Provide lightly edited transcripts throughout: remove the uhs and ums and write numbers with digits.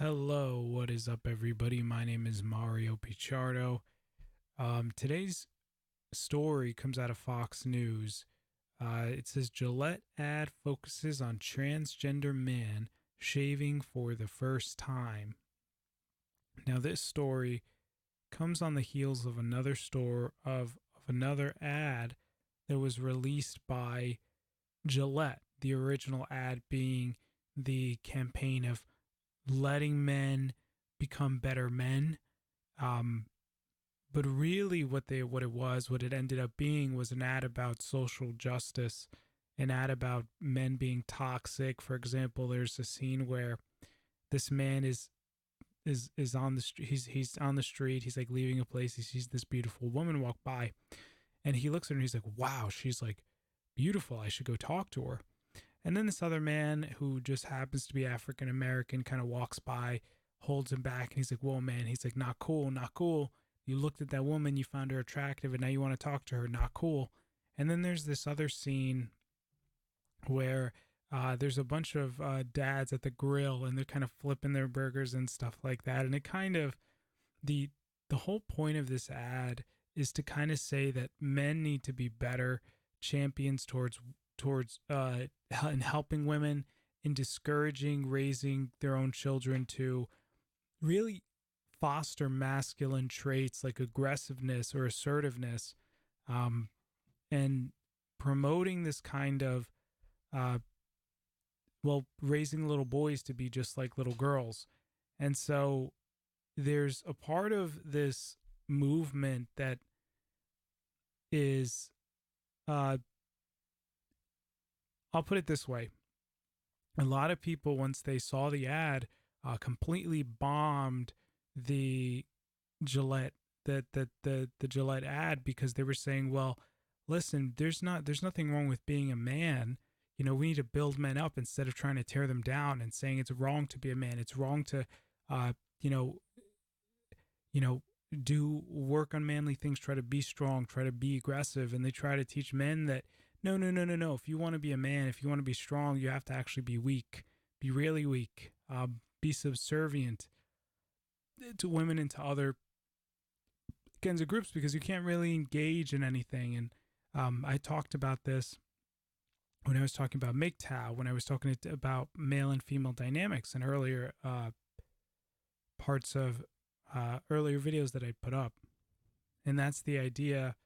Hello, what is up, everybody? My name is Mario Pichardo. Today's story comes out of Fox News. It says Gillette ad focuses on transgender man shaving for the first time. Now, this story comes on the heels of another ad that was released by Gillette. The original ad being the campaign of letting men become better men. But really what it ended up being was an ad about social justice, an ad about men being toxic. For example, there's a scene where this man is on the street. He's on the street. He's like leaving a place. He sees this beautiful woman walk by, and he looks at her and he's like, "Wow, she's like beautiful. I should go talk to her." And then this other man who just happens to be African American kind of walks by, holds him back, and he's like, "Whoa, man." He's like, "Not cool, not cool. You looked at that woman, you found her attractive, and now you want to talk to her. Not cool." And then there's this other scene where there's a bunch of dads at the grill, and they're kind of flipping their burgers and stuff like that. And it kind of the whole point of this ad is to kind of say that men need to be better champions towards in helping women, in discouraging raising their own children to really foster masculine traits like aggressiveness or assertiveness, and promoting this kind of raising little boys to be just like little girls. And so there's a part of this movement that is I'll put it this way. A lot of people, once they saw the ad, completely bombed the Gillette the Gillette ad, because they were saying, well, listen, there's nothing wrong with being a man. You know, we need to build men up instead of trying to tear them down and saying it's wrong to be a man. It's wrong to you know, do work on manly things, try to be strong, try to be aggressive. And they try to teach men that no, no, no, no, no. If you want to be a man, if you want to be strong, you have to actually be weak, be really weak, be subservient to women and to other kinds of groups, because you can't really engage in anything. And I talked about this when I was talking about MGTOW, when I was talking about male and female dynamics in earlier parts of earlier videos that I put up. And that's the idea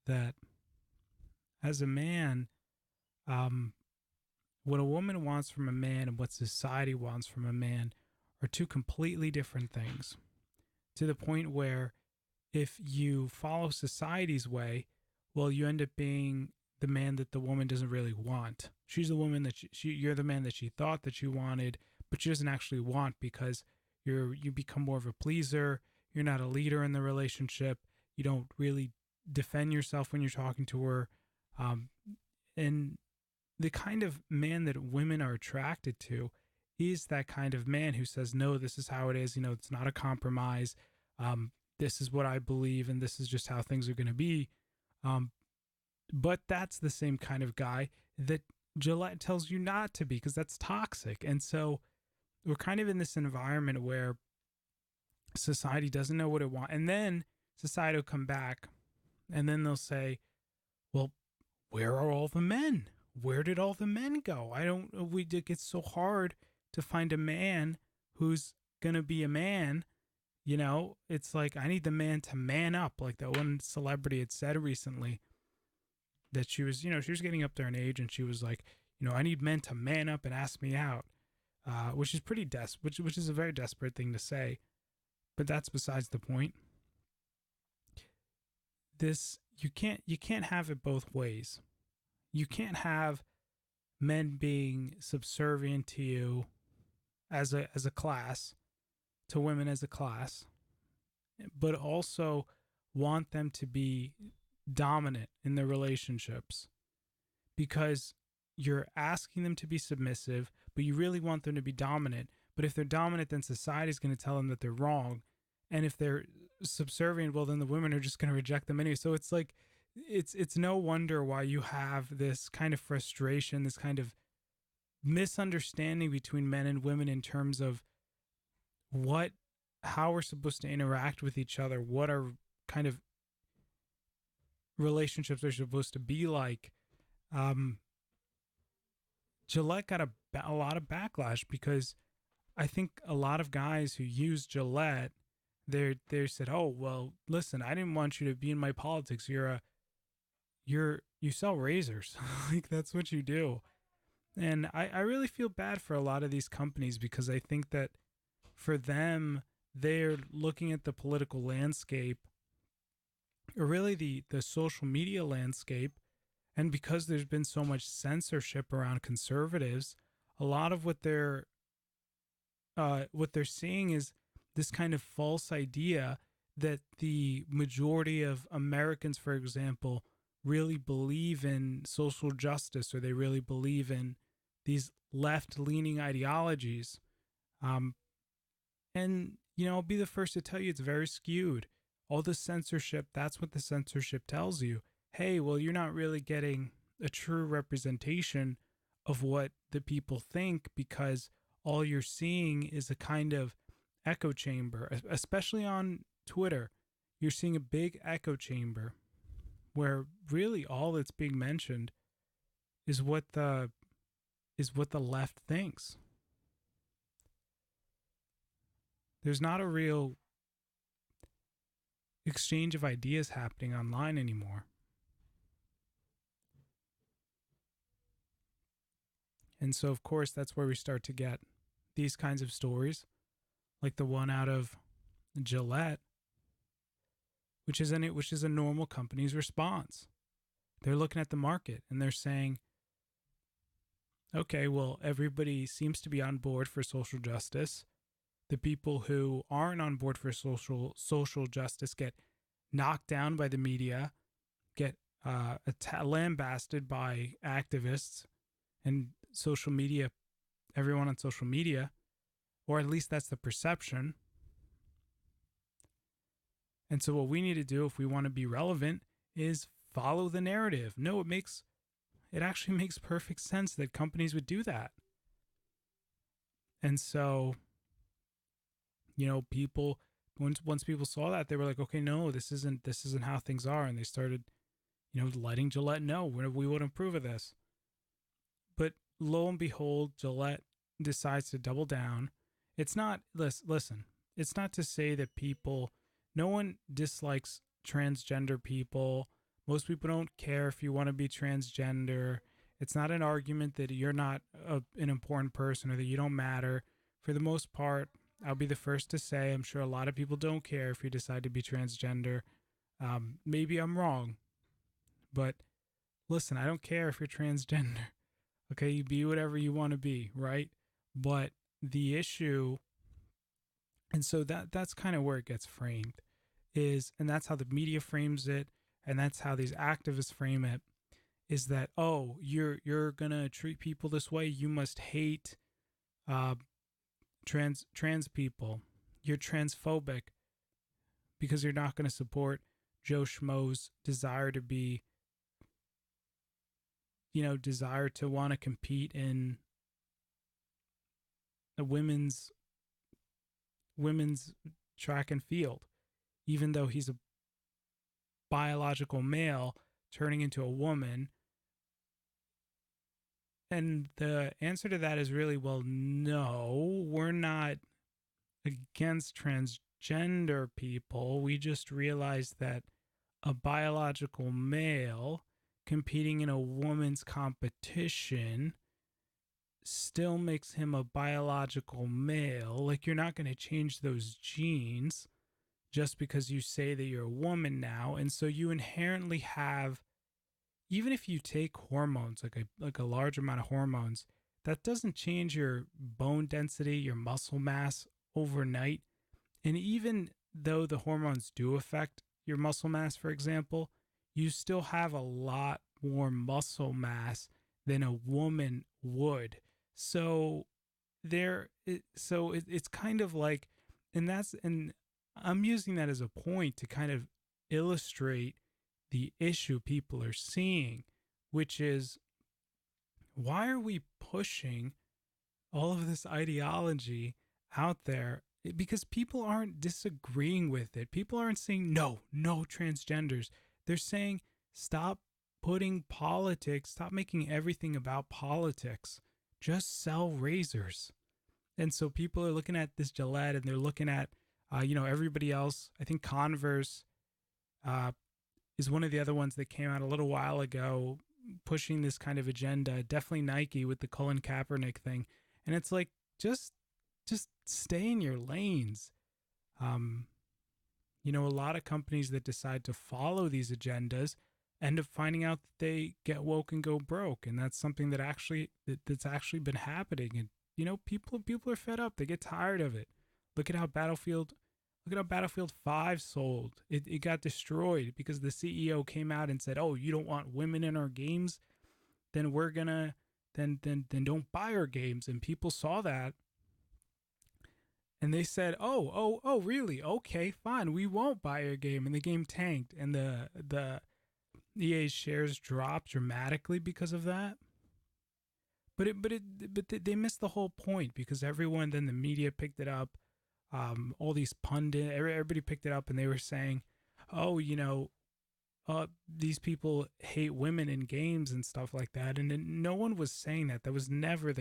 that as a man, what a woman wants from a man and what society wants from a man are two completely different things, to the point where if you follow society's way, well, you end up being the man that the woman doesn't really want. She's the woman that you're the man that she thought that she wanted, but she doesn't actually want, because you become more of a pleaser. You're not a leader in the relationship. You don't really defend yourself when you're talking to her. And the kind of man that women are attracted to is that kind of man who says, no, this is how it is. You know, it's not a compromise. This is what I believe, and this is just how things are going to be. But that's the same kind of guy that Gillette tells you not to be, because that's toxic. And so we're kind of in this environment where society doesn't know what it wants. And then society will come back and then they'll say, well, where are all the men? Where did all the men go? It's so hard to find a man who's going to be a man. You know, it's like, I need the man to man up. Like that one celebrity had said recently that she was getting up there in age, and she was like, I need men to man up and ask me out, which is pretty which is a very desperate thing to say, but that's besides the point. You can't have it both ways. You can't have men being subservient to you as a class, to women as a class, but also want them to be dominant in their relationships, because you're asking them to be submissive, but you really want them to be dominant. But if they're dominant, then society's going to tell them that they're wrong. And if they're subservient, well, then the women are just going to reject them anyway. So it's like, it's no wonder why you have this kind of frustration, this kind of misunderstanding between men and women in terms of what how we're supposed to interact with each other, what our kind of relationships are supposed to be like. Um, Gillette got a lot of backlash because I think a lot of guys who use Gillette, they said, "Oh well, listen, I didn't want you to be in my politics. You sell razors, like that's what you do." And I really feel bad for a lot of these companies because I think that for them, they're looking at the political landscape, or really the social media landscape, and because there's been so much censorship around conservatives, a lot of what they're seeing is this kind of false idea that the majority of Americans, for example, really believe in social justice, or they really believe in these left-leaning ideologies. Um, and I'll be the first to tell you it's very skewed. All the censorship, that's what the censorship tells you. Hey, well, you're not really getting a true representation of what the people think, because all you're seeing is a kind of echo chamber, especially on Twitter. You're seeing a big echo chamber where really all that's being mentioned is what the left thinks. There's not a real exchange of ideas happening online anymore. And so, of course, that's where we start to get these kinds of stories, like the one out of Gillette, which is a normal company's response. They're looking at the market and they're saying, okay, well, everybody seems to be on board for social justice. The people who aren't on board for social justice get knocked down by the media, get lambasted by activists and social media, everyone on social media, or at least that's the perception. And so what we need to do if we want to be relevant is follow the narrative. No, it actually makes perfect sense that companies would do that. And so, people, once people saw that, they were like, okay, no, this isn't how things are. And they started, letting Gillette know we wouldn't approve of this. But lo and behold, Gillette decides to double down. It's not, listen, it's not to say that no one dislikes transgender people. Most people don't care if you want to be transgender. It's not an argument that you're not an important person or that you don't matter. For the most part, I'll be the first to say, I'm sure a lot of people don't care if you decide to be transgender. Maybe I'm wrong, but listen, I don't care if you're transgender. Okay, you be whatever you want to be, right? But the issue, and so that's kind of where it gets framed, and that's how the media frames it, and that's how these activists frame it, is that, oh, you're gonna treat people this way, you must hate trans people, you're transphobic because you're not going to support Joe Schmo's desire to be, desire to want to compete in a women's track and field, even though he's a biological male turning into a woman. And the answer to that is really, well, no, we're not against transgender people. We just realized that a biological male competing in a woman's competition still makes him a biological male. Like, you're not going to change those genes just because you say that you're a woman now. And so you inherently have, even if you take hormones, like a large amount of hormones, that doesn't change your bone density, your muscle mass overnight. And even though the hormones do affect your muscle mass, for example, you still have a lot more muscle mass than a woman would. So it's kind of like, and I'm using that as a point to kind of illustrate the issue people are seeing, which is, why are we pushing all of this ideology out there because people aren't disagreeing with it. People aren't saying no transgenders. They're saying stop putting politics, stop making everything about politics. Just sell razors. And so people are looking at this Gillette and they're looking at, everybody else. I think Converse uh, is one of the other ones that came out a little while ago pushing this kind of agenda. Definitely Nike with the Colin Kaepernick thing. And it's like, just stay in your lanes. A lot of companies that decide to follow these agendas end up finding out that they get woke and go broke, and that's something that's actually been happening. And people are fed up. They get tired of it. Look at how Battlefield 5 sold. It got destroyed because the CEO came out and said, "Oh, you don't want women in our games? Then we're gonna then don't buy our games." And people saw that and they said, "Oh, really? Okay, fine. We won't buy your game." And the game tanked, and the EA's shares dropped dramatically because of that. But they missed the whole point, because everyone, then the media picked it up. All these pundits, everybody picked it up, and they were saying, "Oh, these people hate women in games and stuff like that." And no one was saying that. That was never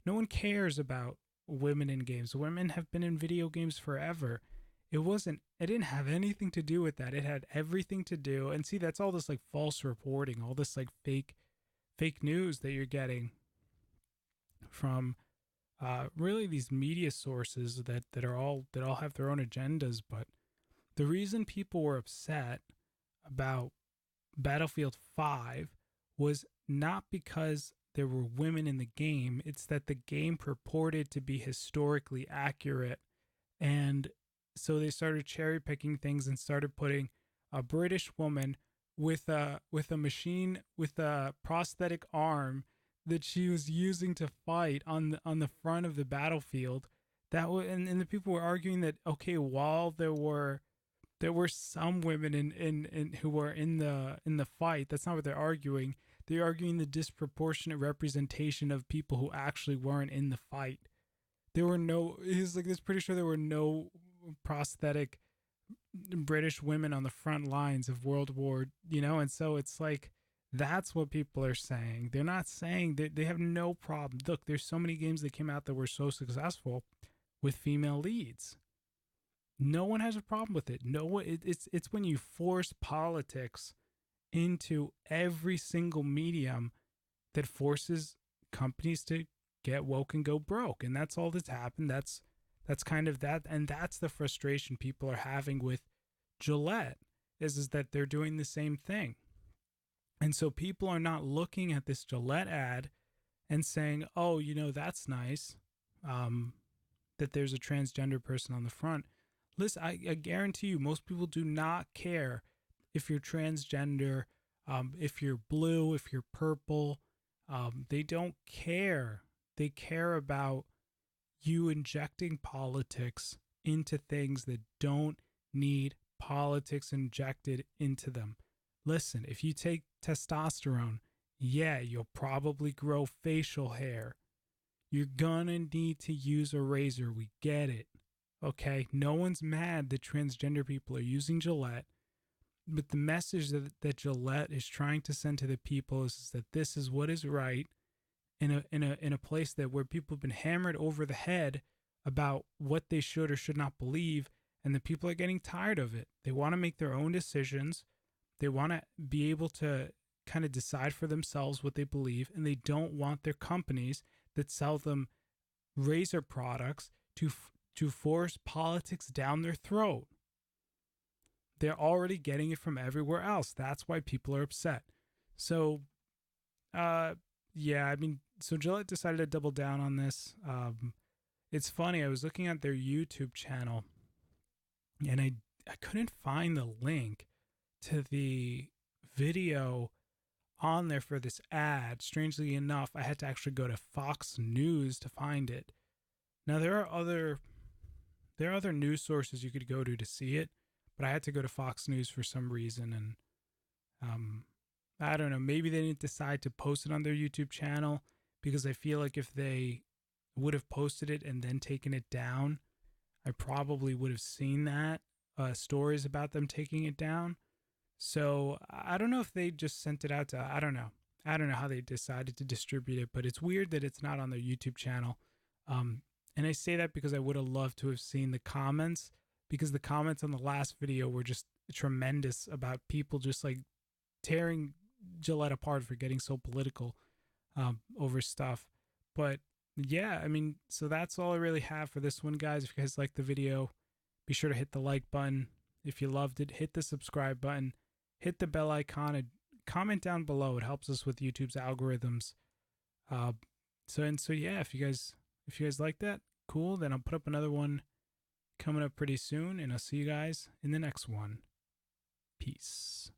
no one cares about women in games. Women have been in video games forever. It didn't have anything to do with that. It had everything to do. And see, that's all this like false reporting, all this like fake news that you're getting from really these media sources that all have their own agendas. But the reason people were upset about Battlefield 5 was not because there were women in the game. It's that the game purported to be historically accurate, and so they started cherry picking things and started putting a British woman with a machine, with a prosthetic arm that she was using to fight on the front of the battlefield. That was, and the people were arguing that, okay, while there were some women in who were in the fight, that's not what they're arguing. They're arguing the disproportionate representation of people who actually weren't in the fight. There were no. He's like, it's pretty sure there were no prosthetic British women on the front lines of World War. And so it's like, that's what people are saying. They're not saying that they have no problem. Look, there's so many games that came out that were so successful with female leads. No one has a problem with it. It's when you force politics into every single medium that forces companies to get woke and go broke. And that's all that's happened. That's kind of that. And that's the frustration people are having with Gillette is that they're doing the same thing. And so people are not looking at this Gillette ad and saying, "Oh, that's nice that there's a transgender person on the front." Listen, I guarantee you, most people do not care if you're transgender, if you're blue, if you're purple. They don't care. They care about you injecting politics into things that don't need politics injected into them. Listen, if you take testosterone, yeah, you'll probably grow facial hair. You're gonna need to use a razor. We get it. Okay? No one's mad that transgender people are using Gillette. But the message that Gillette is trying to send to the people is that this is what is right in a place that where people have been hammered over the head about what they should or should not believe, and the people are getting tired of it. They want to make their own decisions. They want to be able to kind of decide for themselves what they believe, and they don't want their companies that sell them razor products to force politics down their throat. They're already getting it from everywhere else. That's why people are upset. So, so Gillette decided to double down on this. It's funny. I was looking at their YouTube channel, and I couldn't find the link to the video on there for this ad. Strangely enough, I had to actually go to Fox News to find it. Now there are other news sources you could go to see it, but I had to go to Fox News for some reason, and I don't know, maybe they didn't decide to post it on their YouTube channel, because I feel like if they would have posted it and then taken it down, I probably would have seen that stories about them taking it down. So I don't know if they just sent it out to, I don't know. I don't know how they decided to distribute it, but it's weird that it's not on their YouTube channel. And I say that because I would have loved to have seen the comments, because the comments on the last video were just tremendous about people just like tearing Gillette apart for getting so political over stuff. But yeah, I mean, so that's all I really have for this one, guys. If you guys liked the video, be sure to hit the like button. If you loved it, hit the subscribe button, hit the bell icon, and comment down below. It helps us with YouTube's algorithms. So yeah, if you guys like that, cool. Then I'll put up another one coming up pretty soon, and I'll see you guys in the next one. Peace.